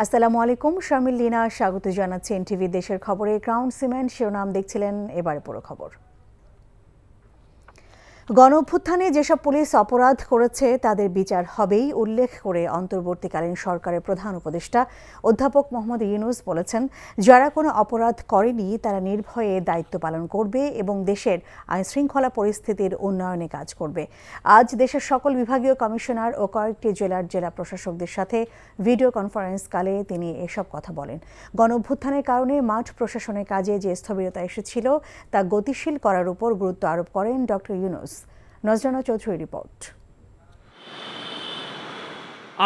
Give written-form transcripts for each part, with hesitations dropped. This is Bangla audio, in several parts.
আসসালামু আলাইকুম, শামিল লীনা স্বাগত জানাচ্ছি এনটিভি দেশের খবরে। ক্রাউন সিমেন্ট শিরোনাম দেখছিলেন, এবারে পুরো খবর। গণঅভ্যুত্থানে যেসব পুলিশ অপরাধ করেছে তাদের বিচার হবেই উল্লেখ করে অন্তর্বর্তীকালীন সরকারের প্রধান উপদেষ্টা অধ্যাপক মোহাম্মদ ইউনূস বলেছেন, যারা কোনো অপরাধ করেনি তারা নির্ভয়ে দায়িত্ব পালন করবে এবং দেশের আইনশৃঙ্খলা পরিস্থিতির উন্নয়নে কাজ করবে। আজ দেশের সকল বিভাগীয় কমিশনার ও কয়েকটি জেলার জেলা প্রশাসকদের সাথে ভিডিও কনফারেন্সকালে তিনি এসব কথা বলেন। গণঅভ্যুত্থানের কারণে মাঠ প্রশাসনের কাজে যে স্থবিরতা এসেছিল তা গতিশীল করার উপর গুরুত্ব আরোপ করেন doctor Yunus. Nazrana Chowdhury report.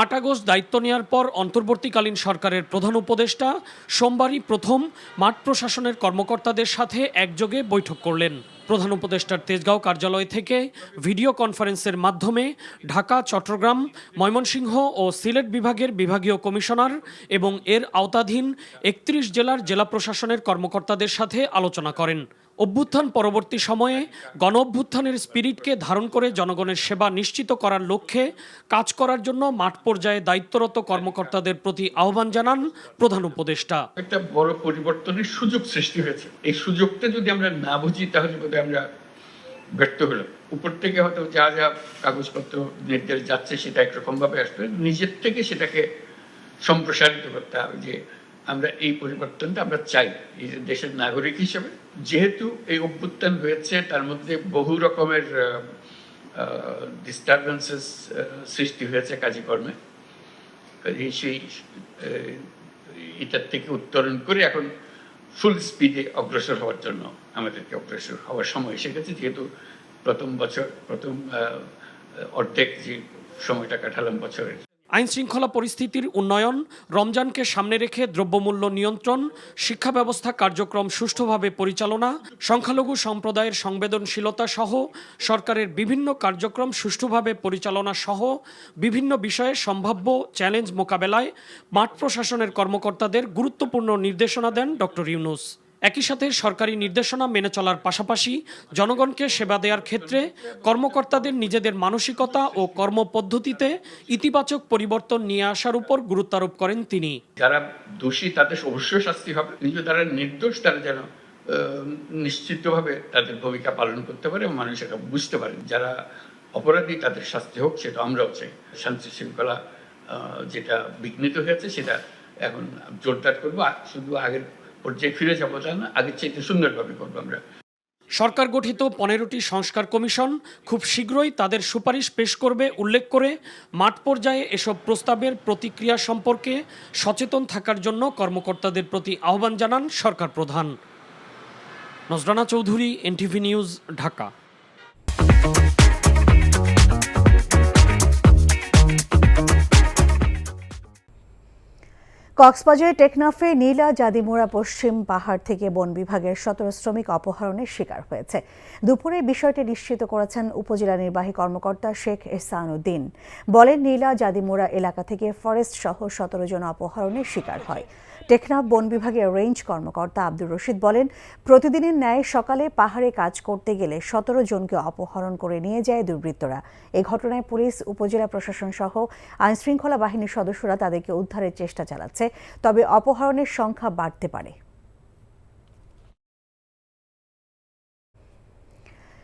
৮ August দায়িত্ব নেওয়ার পর অন্তর্বর্তীকালীন সরকারের প্রধান উপদেষ্টা সোমবারই প্রথম মাঠ প্রশাসনের কর্মকর্তাদের সাথে একযোগে বৈঠক করলেন। প্রধান উপদেষ্টার তেজগাঁও কার্যালয় থেকে ভিডিও কনফারেন্সের মাধ্যমে ঢাকা, চট্টগ্রাম, ময়মনসিংহ ও সিলেট বিভাগের বিভাগীয় কমিশনার এবং এর আওতাধীন ৩১ জেলার জেলা প্রশাসনের কর্মকর্তাদের সাথে আলোচনা করেন। অভ্যুত্থান পরবর্তী সময়ে গণ অভ্যুত্থানের স্পিরিটকে ধারণ করে জনগণের সেবা নিশ্চিত করার লক্ষ্যে কাজ করার জন্য মাঠ পর্যায়ে দায়িত্বরত কর্মকর্তাদের প্রতি আহ্বান জানান প্রধান উপদেষ্টা। একটা বড় পরিবর্তনের সুযোগ সৃষ্টি হয়েছে। এই সুযোগটা যদি আমরা না বুঝি তাহলে বোধহয় আমরা ব্যর্থ হলাম। উপর থেকে হয়তো যা যা কাগজপত্র নির্দেশ যাচ্ছে সেটা একরকম ভাবে আসবে, নিজের থেকে সেটাকে সম্প্রসারিত করতে হবে যে আমরা এই পরিবর্তনটা আমরা চাই এই দেশের নাগরিক হিসেবে। যেহেতু এই অভ্যুত্থান হয়েছে, তার মধ্যে বহু রকমের ডিস্টারবেন্সেস সৃষ্টি হয়েছে কাজকর্মে, সেই এটার থেকে উত্তরণ করে এখন ফুল স্পিডে অগ্রসর হওয়ার জন্য আমাদেরকে অগ্রসর হওয়ার সময় এসে গেছে। যেহেতু প্রথম অর্ধেক যে সময়টা কাটালাম বছরের। আইন শৃঙ্খলা পরিস্থিতির উন্নয়ন, রমজানকে সামনে রেখে দ্রব্যমূল্য নিয়ন্ত্রণ, শিক্ষা ব্যবস্থা কার্যক্রম সুষ্ঠুভাবে পরিচালনা, সংখ্যালঘু সম্প্রদায়ের সংবেদনশীলতা সহ সরকারের বিভিন্ন কার্যক্রম সুষ্ঠুভাবে পরিচালনা সহ বিভিন্ন বিষয়ে সম্ভাব্য চ্যালেঞ্জ মোকাবেলায় মাঠ প্রশাসনের কর্মকর্তাদের গুরুত্বপূর্ণ নির্দেশনা দেন ডক্টর ইউনূস। একই সাথে সরকারি নির্দেশনা মেনে চলার পাশাপাশি জনগণকে সেবা দেওয়ার ক্ষেত্রে কর্মকর্তাদের নিজেদের মানসিকতা ও কর্মপদ্ধতিতে ইতিবাচক পরিবর্তন নিয়ে আসার উপর গুরুত্ব আরোপ করেন তিনি। যারা দোষী তাদের অবশ্যই শাস্তি হবে, কিন্তু যারা নির্দোষ তারা যেন নিশ্চিতভাবে তাদের ভূমিকা পালন করতে পারে এবং মানুষ এটা বুঝতে পারে। যারা অপরাধী তাদের শাস্তি হোক, সেটা আমরাও চাই। শান্তি শৃঙ্খলা যেটা বিঘ্নিত হয়েছে সেটা এখন জোরদার করবো। শুধু আগের পর্যায়ে ফিরে যাবো তা না, আগের চাইতে সুন্দরভাবে করবো আমরা। সরকার গঠিত 15টি সংস্কার কমিশন খুব শীঘ্রই তাদের সুপারিশ পেশ করবে উল্লেখ করে মাঠ পর্যায়ে এসব প্রস্তাবের প্রতিক্রিয়া সম্পর্কে সচেতন থাকার জন্য কর্মকর্তাদের প্রতি আহ্বান জানান সরকার প্রধান। নজরানা চৌধুরী, এনটিভি নিউজ, ঢাকা। কক্সবাজারের টেকনাফে নীলা জাদিমোড়া পশ্চিম পাহাড় থেকে বন বিভাগের 17 শ্রমিক অপহরণের শিকার হয়েছে। দুপুরে বিষয়টি নিশ্চিত করেছেন উপজেলা নির্বাহী কর্মকর্তা শেখ এহসানউদ্দিন। বলেন, নীলা জাদিমোড়া এলাকা থেকে ফরেস্ট সহ 17 জন অপহরণের শিকার হয়। টেকনাফ বন বিভাগের রেঞ্জ কর্মকর্তা আব্দুর রশিদ বলেন, প্রতিদিনের ন্যায় সকালে পাহাড়ে কাজ করতে গেলে 17 জনকে অপহরণ করে নিয়ে যায় দুর্বৃত্তরা। এই ঘটনায় পুলিশ, উপজেলা প্রশাসন সহ আইনশৃঙ্খলা বাহিনীর সদস্যরা তাদেরকে উদ্ধারের চেষ্টা চালাচ্ছে, তবে অপহরণের সংখ্যা বাড়তে পারে।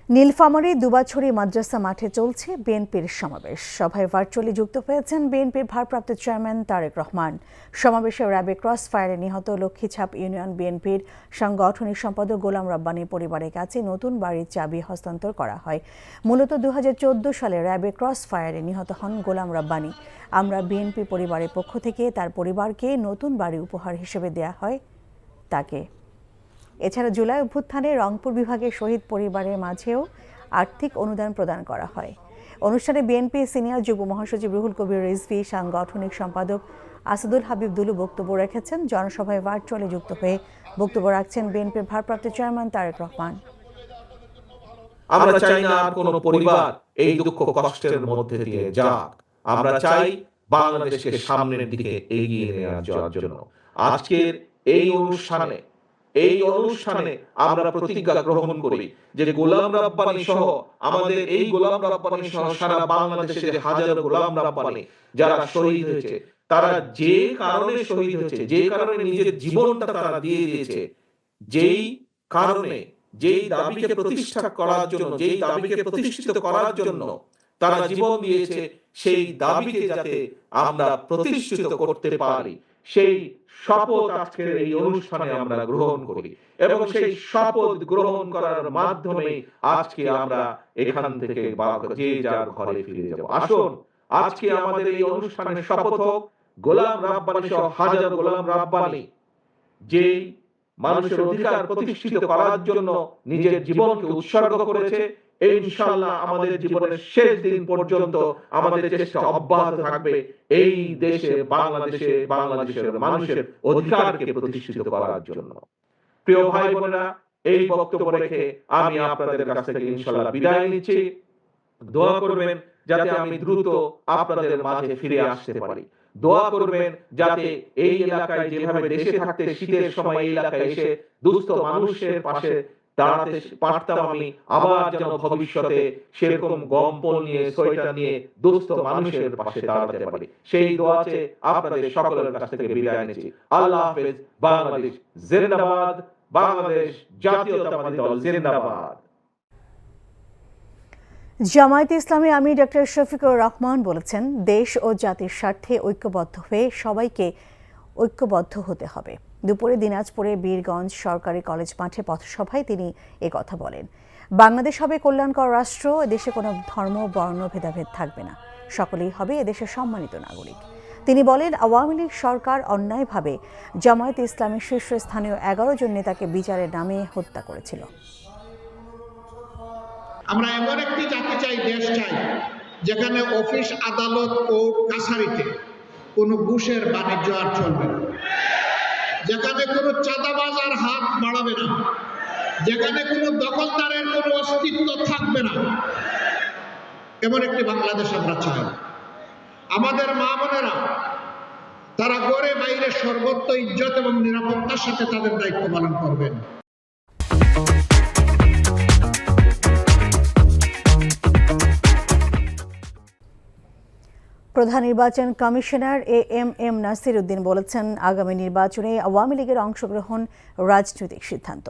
নীলফামারী দুবাছড়ি মাদ্রাসা মাঠে চলছে বিএনপির সমাবেশ। সভায় ভার্চুয়ালি যুক্ত হয়েছেন বিএনপির ভারপ্রাপ্ত চেয়ারম্যান তারেক রহমান। সমাবেশে র্যাবে ক্রস ফায়ারে নিহত লক্ষ্মীছাপ ইউনিয়ন বিএনপির সাংগঠনিক সম্পাদক গোলাম রব্বানী পরিবারের কাছে নতুন বাড়ির চাবি হস্তান্তর করা হয়। মূলত 2014 সালে র্যাবে ক্রস ফায়ারে নিহত হন গোলাম রব্বানী। আমরা বিএনপি পরিবারের পক্ষ থেকে তার পরিবারকে নতুন বাড়ি উপহার হিসেবে দেয়া হয় তাকে। এছাড়া জুলাই অভ্যুত্থানে রংপুর বিভাগের শহীদ পরিবারের মাঝেও আর্থিক অনুদান প্রদান করা হয়। অনুষ্ঠানে বিএনপি সিনিয়র যুগ্ম মহাসচিব রুহুল কবির রিজভী, সাংগঠনিক সম্পাদক আসাদুল হাবিব দুলু বক্তব্য রেখেছেন। জনসভায় ভার্চুয়ালি যুক্ত হয়ে বক্তব্য রাখছেন বিএনপির ভারপ্রাপ্ত চেয়ারম্যান তারেক রহমান। আমরা চাই না আর কোনো পরিবার এই দুঃখ কষ্টের মধ্যে দিয়ে যাক। আমরা চাই বাংলাদেশকে সামনের দিকে এগিয়ে নিয়ে যাওয়ার জন্য আজকের এই অনুষ্ঠানে এই অনুষ্ঠানে আমরা প্রতিজ্ঞা গ্রহণ করি যে গোলাম রাব্বানী সহ আমাদের এই গোলাম রাব্বানী সহ সারা বাংলাদেশে যে হাজারো গোলাম রাব্বানী যারা শহীদ হয়েছে, তারা যে কারণে শহীদ হয়েছে, যে কারণে নিজের জীবনটা তারা দিয়ে দিয়েছে, যেই কারণে, যেই দাবিকে প্রতিষ্ঠা করার জন্য, যেই দাবিকে প্রতিষ্ঠিত করার জন্য তারা জীবন দিয়েছে, সেই দাবিকে যাতে আমরা প্রতিষ্ঠিত করতে পারি, সেই শপথ আজকের এই অনুষ্ঠানে আমরা গ্রহণ করি এবং সেই শপথ গ্রহণ করার মাধ্যমে আজকে আমরা এখান থেকে যে যার ঘরে ফিরে যাব। আসুন আজকে আমাদের এই অনুষ্ঠানের শপথ হোক গোলাম রাব্বানী সহ হাজার গোলাম রাব্বানী যেই মানুষের অধিকার প্রতিষ্ঠিত করার জন্য নিজের জীবনকে উৎসর্গ করেছে। ইনশাআল্লাহ আমাদের জীবনের শেষ দিন পর্যন্ত আমাদের চেষ্টা অব্যাহত থাকবে এই দেশে বাংলাদেশের মানুষের অধিকারকে প্রতিষ্ঠিত করার জন্য। প্রিয় ভাই বোনেরা, এই বক্তব্য রেখে আমি আপনাদের কাছ থেকে ইনশাআল্লাহ বিদায় নিচ্ছি। দোয়া করবেন যাতে আমি দ্রুত আপনাদের মাঝে ফিরে আসতে পারি। দোয়া করবেন যাতে এই এলাকায় যেভাবে দেশে থাকতে শীতের সময় এই এলাকায় এসে দুস্থ মানুষের পাশে দাঁড়াতে পারতাম আমি, আবার যেন ভবিষ্যতে সেরকম গম্বল নিয়ে সোয়েটার নিয়ে দুস্থ মানুষের পাশে দাঁড়াতে পারি। সেই দোয়াতে আপনাদের সকলের কাছ থেকে বিদায় নিচ্ছি। আল্লাহ হাফেজ। বাংলাদেশ জিন্দাবাদ। বাংলাদেশ জাতীয়তাবাদী দল জিন্দাবাদ। জামায়াতে ইসলামী আমির ডক্টর শফিকুর রহমান বলেছেন, দেশ ও জাতির স্বার্থে ঐক্যবদ্ধ হয়ে সবাইকে ঐক্যবদ্ধ হতে হবে। দুপুরে দিনাজপুরে বীরগঞ্জ সরকারি কলেজ মাঠে পথসভায় তিনি একথা বলেন। বাংলাদেশ হবে কল্যাণকর রাষ্ট্র, এদেশে কোনো ধর্ম বর্ণ ভেদাভেদ থাকবে না, সকলেই হবে এদেশের সম্মানিত নাগরিক। তিনি বলেন, আওয়ামী লীগ সরকার অন্যায়ভাবে জামায়াতে ইসলামীর শীর্ষস্থানীয় 11 জন নেতাকে বিচারের নামে হত্যা করেছিল। আমরা এমন একটি জাতি চাই, দেশ চাই, যেখানে অফিস আদালত ও কাছারিতে কোনো ঘুষের বাণিজ্য আর চলবে না, যেখানে কোনো চাঁদাবাজ আর হাত বাড়াবে না, যেখানে কোনো দখলদারের কোনো অস্তিত্ব থাকবে না, এমন একটি বাংলাদেশ আমরা চাই। আমাদের মা বোনেরা তারা ঘরে বাইরে সর্বত্র ইজ্জত এবং নিরাপত্তার সাথে তাদের দায়িত্ব পালন করবেন। প্রধান নির্বাচন কমিশনার এম নাসির উদ্দিন বলেছেন, আগামী নির্বাচনে আওয়ামী লীগের অংশগ্রহণ রাজনৈতিক সিদ্ধান্ত,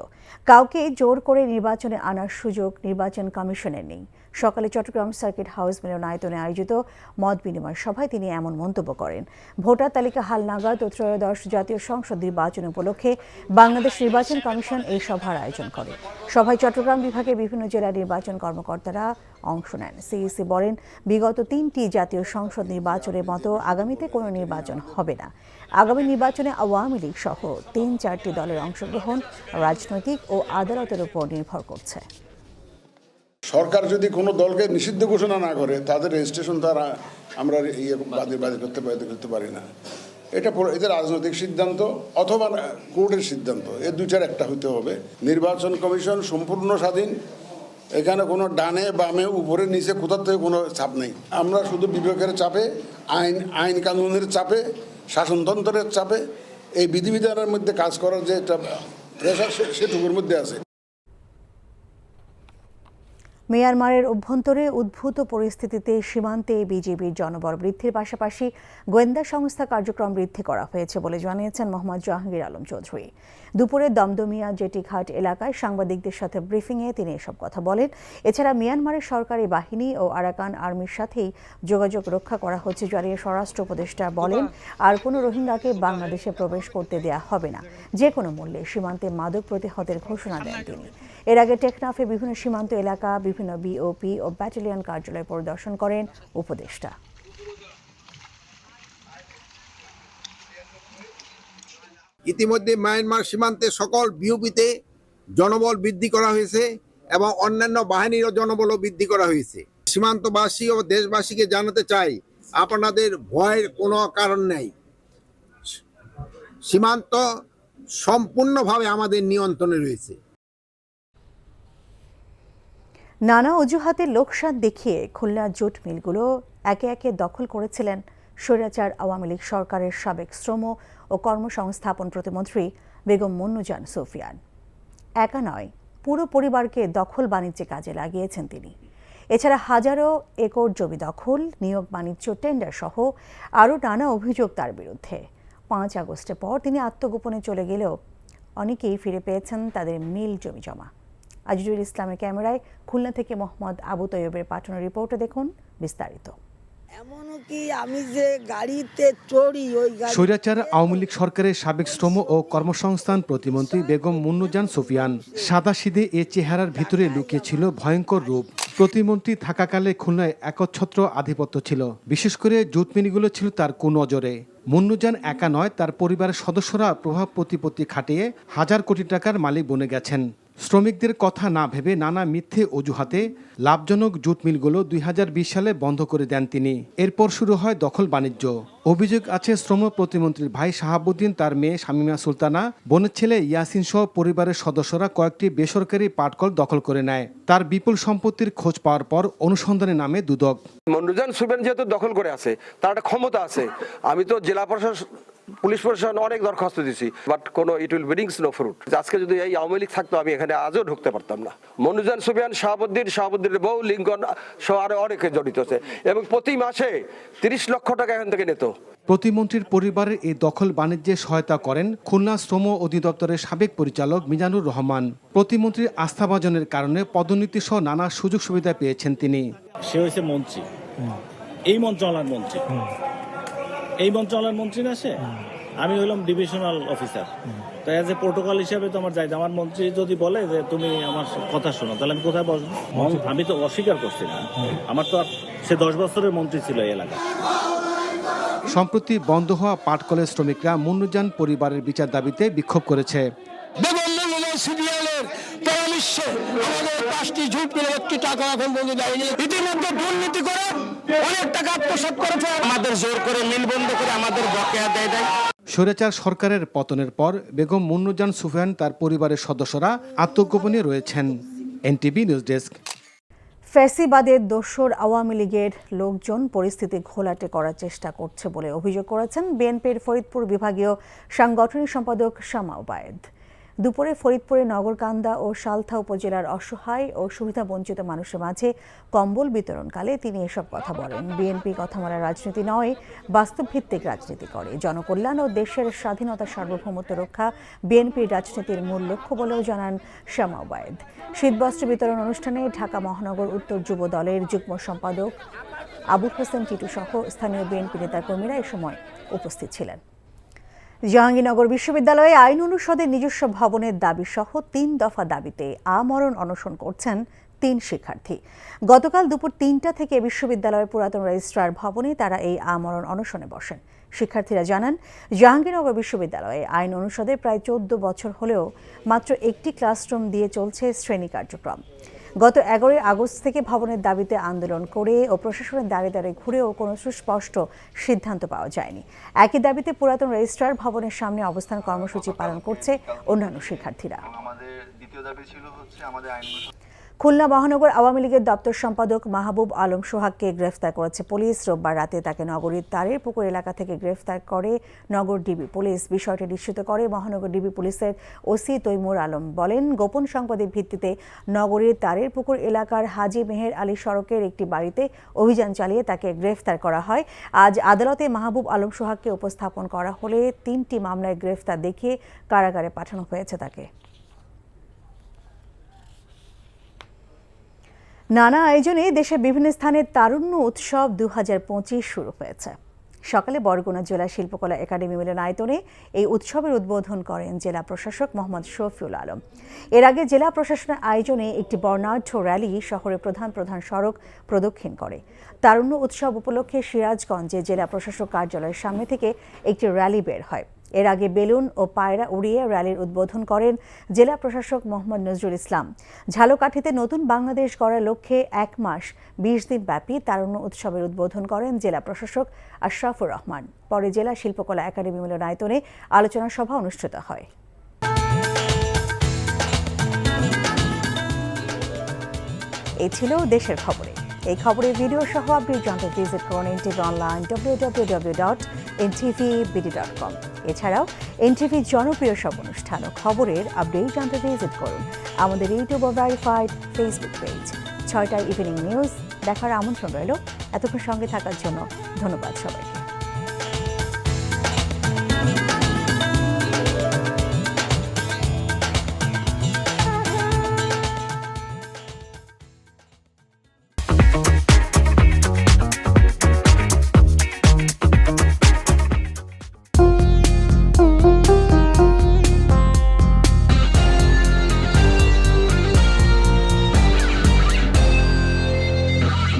কাউকে জোর করে নির্বাচনে আনার সুযোগ নির্বাচন কমিশনের নেই। সকালে চট্টগ্রাম সার্কিট হাউস মিলনায়তনে আয়োজিত মত বিনিময় সভায় তিনি এমন মন্তব্য করেন। ভোটার তালিকা হালনাগাদ ও ত্রয়োদশ জাতীয় সংসদ নির্বাচন উপলক্ষে বাংলাদেশ নির্বাচন কমিশন এই সভার আয়োজন করে। সভায় চট্টগ্রাম বিভাগের বিভিন্ন জেলার নির্বাচন কর্মকর্তারা অংশ নেন। সিইসি বলেন, বিগত 3টি জাতীয় সংসদ নির্বাচনের মতো আগামীতে কোনো নির্বাচন হবে না। আগামী নির্বাচনে আওয়ামী লীগ সহ 3-4টি দলের অংশগ্রহণ রাজনৈতিক ও আদালতের উপর নির্ভর করছে। সরকার যদি কোনো দলকে নিষিদ্ধ ঘোষণা না করে, তাদের রেজিস্ট্রেশন দ্বারা আমরা বাদী করতে পারি না। এটা রাজনৈতিক সিদ্ধান্ত অথবা কোর্টের সিদ্ধান্ত, এর দুইটার একটা হইতে হবে। নির্বাচন কমিশন সম্পূর্ণ স্বাধীন, এখানে কোনো ডানে বামে উপরে নিচে কোথার থেকে কোনো চাপ নেই। আমরা শুধু বিবেকের চাপে, আইন কানুনের চাপে, শাসনতন্ত্রের চাপে, এই বিধিবিধানের মধ্যে কাজ করার যে একটা প্রেশার সেটুকুর মধ্যে আছে। মিয়ানমারের অভ্যন্তরে উদ্ভূত পরিস্থিতিতে সীমান্তে বিজিবির জনবল বৃদ্ধির পাশাপাশি গোয়েন্দা সংস্থা কার্যক্রম বৃদ্ধি করা হয়েছে বলে জানিয়েছেন মোহাম্মদ জাহাঙ্গীর আলম চৌধুরী। দুপুরে দমদমিয়া জেটিঘাট এলাকায় সাংবাদিকদের সাথে ব্রিফিংয়ে তিনি এসব কথা বলেন। এছাড়া মিয়ানমারের সরকারি বাহিনী ও আরাকান আর্মির সাথেই যোগাযোগ রক্ষা করা হচ্ছে জানিয়ে স্বরাষ্ট্র উপদেষ্টা বলেন, আর কোনো রোহিঙ্গাকে বাংলাদেশে প্রবেশ করতে দেয়া হবে না, যে কোনো মূল্যে সীমান্তে মাদক প্রতিহতের ঘোষণা দেন তিনি। এর আগে টেকনাফে বিভিন্ন সীমান্ত এলাকা, বিভিন্ন বিওপি ও ব্যাটালিয়ন কার্যালয় পরিদর্শন করেন উপদেষ্টা। ইতিমধ্যে মায়ানমার সীমান্তে সকল বিওপিতে জনবল বৃদ্ধি করা হয়েছে এবং অন্যান্য বাহিনীরও জনবলও বৃদ্ধি করা হয়েছে। সীমান্তবাসী ও দেশবাসীকে জানাতে চাই, আপনাদের ভয়ের কোনো কারণ নেই। সীমান্ত সম্পূর্ণভাবে আমাদের নিয়ন্ত্রণে রয়েছে। নানা অজুহাতে লোকসান দেখিয়ে খুলনা জুট মিলগুলো একে একে দখল করেছিলেন স্বৈরাচার আওয়ামী লীগ সরকারের সাবেক শ্রম ও কর্মসংস্থাপন প্রতিমন্ত্রী বেগম মুন্নুজান সুফিয়ান। একা নয়, পুরো পরিবারকে দখল বাণিজ্যে কাজে লাগিয়েছেন তিনি। এছাড়া হাজারো একর জমি দখল, নিয়োগ বাণিজ্য, টেন্ডার সহ আরও নানা অভিযোগ তার বিরুদ্ধে। 5 আগস্টের পর তিনি আত্মগোপনে চলে গেলেও অনেকেই ফিরে পেয়েছেন তাদের মিল জমি জমা। আজিজুল ইসলামের ক্যামেরায় খুলনা থেকে মোহাম্মদ আবু তৈয়বের পাঠানো রিপোর্টে দেখুন বিস্তারিত। এমনও কি আমি যে গাড়িতে চড়ি ওই গাড়ি স্বৈরাচার আওয়ামী লীগ সরকারের সাবেক শ্রম ও কর্মসংস্থান প্রতিমন্ত্রী বেগম মুন্নুজান সুফিয়ান সাদাসিধে এ চেহারার ভিতরে লুকিয়ে ছিল ভয়ঙ্কর রূপ। প্রতিমন্ত্রী থাকাকালে খুলনায় একচ্ছত্র আধিপত্য ছিল, বিশেষ করে জুট মিলগুলো ছিল তার কুনজরে। মুন্নুজান একা নয়, তার পরিবারের সদস্যরা প্রভাব প্রতিপত্তি খাটিয়ে হাজার কোটি টাকার মালিক বনে গেছেন। শ্রমিকদের কথা না ভেবে নানা মিথ্যে অজুহাতে লাভজনক জুট মিলগুলো 2020 সালে বন্ধ করে দেন তিনি। এরপর শুরু হয় দখল বাণিজ্য। অভিযোগ আছে শ্রম প্রতিমন্ত্রীর ভাই শাহাবুদ্দিন, তার মেয়ে শামীমা সুলতানা, বোনের ছেলে ইয়াসিন সহ পরিবারের সদস্যরা কয়েকটি বেসরকারি পাটকল দখল করে নেয়। তার বিপুল সম্পত্তির খোঁজ পাওয়ার পর অনুসন্ধানে নামে দুদক। মুন্নুজান সুফিয়ান যেহেতু দখল করে আছে, তার একটা ক্ষমতা আছে। আমি তো জেলা প্রশাসন, পুলিশ প্রশাসন অনেক দরখাস্ত দিছি, বাট কোনো it will brings no fruit. আজকে যদি এই আওয়ামী লীগ থাকতো আমি এখানে আজও ঢুকতে পারতাম না। মুন্নুজান সুফিয়ান, শাহাবুদ্দিনের বউ, লিঙ্কন সহ আরো অনেকে জড়িত আছে এবং প্রতি মাসে 30 লক্ষ টাকা এখান থেকে নিত। প্রতিমন্ত্রীর পরিবারের এই দখল বাণিজ্যে সহায়তা করেন খুলনা শ্রম অধিদপ্তরের সাবেক পরিচালক মিজানুর রহমান। প্রতিমন্ত্রীর আস্থাভাজনের কারণে পদোন্নতি সহ নানা সুযোগ সুবিধা পেয়েছেন তিনি। সে হয়েছে মন্ত্রী, এই মন্ত্রণালয়ের মন্ত্রী, এই মন্ত্রণালয়ের মন্ত্রী না সে। আমি হলাম ডিভিশনাল অফিসার। তো অ্যাজ এ প্রোটোকল হিসাবে তো আমার যাইতে, আমার মন্ত্রী যদি বলে যে তুমি আমার কথা শোনো, তাহলে আমি কোথায় বসবো? আমি তো অস্বীকার করছি না। আমার তো সে 10 বছরের মন্ত্রী ছিল এই এলাকায়। সম্প্রতি বন্ধ হওয়া পাটকলের শ্রমিকরা মুন্নুজান পরিবারের বিচার দাবিতে বিক্ষোভ করেছে। বেগম মুন্নুজান সুফিয়ানের পরামর্শে আমাদের 5টি ঝুট মিলে 1টি টাকা এখন বন্ধ দেয়নি। ইতিমধ্যে দুর্নীতি করে অনেক টাকা আত্মসাৎ করেছে। আমাদের জোর করে মিল বন্ধ করে আমাদের বকেয়া দেয়। স্বৈরাচার সরকারের পতনের পর বেগম মুন্নুজান সুফিয়ান তার পরিবারের সদস্যরা আত্মগোপনে রয়েছেন। NTV news desk. ফ্যাসিবাদের দোসর আওয়ামী লীগের লোকজন পরিস্থিতি ঘোলাটে করার চেষ্টা করছে বলে অভিযোগ করেছেন বিএনপির ফরিদপুর বিভাগীয় সাংগঠনিক সম্পাদক শামা ওবায়েদ। দুপুরে ফরিদপুরে নগরকান্দা ও সালথা উপজেলার অসহায় ও সুবিধাবঞ্চিত মানুষের মাঝে কম্বল বিতরণকালে তিনি এসব কথা বলেন। বিএনপি কথা বলার রাজনীতি নয়, বাস্তবভিত্তিক রাজনীতি করে। জনকল্যাণ ও দেশের স্বাধীনতা সার্বভৌমত্ব রক্ষা বিএনপির রাজনীতির মূল লক্ষ্য বলেও জানান শামা ওবায়েদ। শীতবস্ত্র বিতরণ অনুষ্ঠানে ঢাকা মহানগর উত্তর যুব দলের যুগ্ম সম্পাদক আবুল হোসেন টিটু সহ স্থানীয় বিএনপি নেতাকর্মীরা এ সময় উপস্থিত ছিলেন। জাহাঙ্গীরনগর বিশ্ববিদ্যালয়ে আইন অনুষদের নিজস্ব ভবনের দাবি সহ 3 দফা দাবিতে আমরণ অনশন করছেন 3 শিক্ষার্থী। গতকাল দুপুর 3টা থেকে বিশ্ববিদ্যালয়ের পুরাতন রেজিস্ট্রার ভবনে তারা এই আমরণ অনশনে বসেন। শিক্ষার্থীরা জানান, জাহাঙ্গীরনগর বিশ্ববিদ্যালয়ে আইন অনুষদে প্রায় 14 বছর হলেও মাত্র একটি ক্লাসরুম দিয়ে চলছে শ্রেণী কার্যক্রম। গত 11 আগস্ট থেকে ভবনের দাবিতে আন্দোলন করে ও প্রশাসনের দ্বারে দ্বারে ঘুরেও কোনো সুস্পষ্ট সিদ্ধান্ত পাওয়া যায়নি। একই দাবিতে পুরাতন রেজিস্ট্রার ভবনের সামনে অবস্থান কর্মসূচি পালন করছে অন্যান্য শিক্ষার্থীরা। খুলনা মহানগর আওয়ামী লীগের দপ্তর সম্পাদক মাহবুব আলম সোহাগকে গ্রেফতার করেছে পুলিশ। রোববার রাতে তাকে নগরীর তারের পুকুর এলাকা থেকে গ্রেফতার করে নগর ডিবি পুলিশ। বিষয়টি নিশ্চিত করে মহানগর ডিবি পুলিশের ওসি তৈমুর আলম বলেন, গোপন সংবাদের ভিত্তিতে নগরীর তারের পুকুর এলাকার হাজী মেহের আলী সড়কের একটি বাড়িতে অভিযান চালিয়ে তাকে গ্রেফতার করা হয়। আজ আদালতে মাহবুব আলম সোহাগকে উপস্থাপন করা হলে 3টি মামলায় গ্রেফতার দেখিয়ে কারাগারে পাঠানো হয়েছে তাকে। নানা আয়োজনে দেশের বিভিন্ন স্থানে তারুণ্য উৎসব 2025 শুরু হয়েছে। সকালে বরগুনা জেলা শিল্পকলা একাডেমি মিলনায়তনে এই উৎসবের উদ্বোধন করেন জেলা প্রশাসক মোহাম্মদ শফিউল আলম। এর আগে জেলা প্রশাসনের আয়োজনে একটি বর্ণাঢ্য র্যালি শহরের প্রধান প্রধান সড়ক প্রদক্ষিণ করে। তারুণ্য উৎসব উপলক্ষে সিরাজগঞ্জে জেলা প্রশাসক কার্যালয়ের সামনে থেকে একটি র্যালি বের হয়। এর আগে বেলুন ও পায়রা উড়িয়ে র্যালির উদ্বোধন করেন জেলা প্রশাসক মোহাম্মদ নজরুল ইসলাম। ঝালকাঠিতে নতুন বাংলাদেশ গড়ার লক্ষ্যে 1 মাস 20 দিন ব্যাপী তারুণ্য উৎসবের উদ্বোধন করেন জেলা প্রশাসক আশরাফুর রহমান। পরে জেলা শিল্পকলা একাডেমি মিলনায়তনে আলোচনা সভা অনুষ্ঠিত হয়। এই ছিল দেশের খবরে। এই খবরের ভিডিও সহ আপডেট জানতে ভিজিট করুন NTV অনলাইন www.ntvbd.com। এছাড়াও এনটিভি জনপ্রিয় সব অনুষ্ঠান ও খবরের আপডেট জানতে ভিজিট করুন আমাদের ইউটিউব ও ভেরিফাইড ফেসবুক পেজ। 6টায় ইভিনিং নিউজ দেখার আমন্ত্রণ রইল। এতক্ষণ সঙ্গে থাকার জন্য ধন্যবাদ সবাইকে।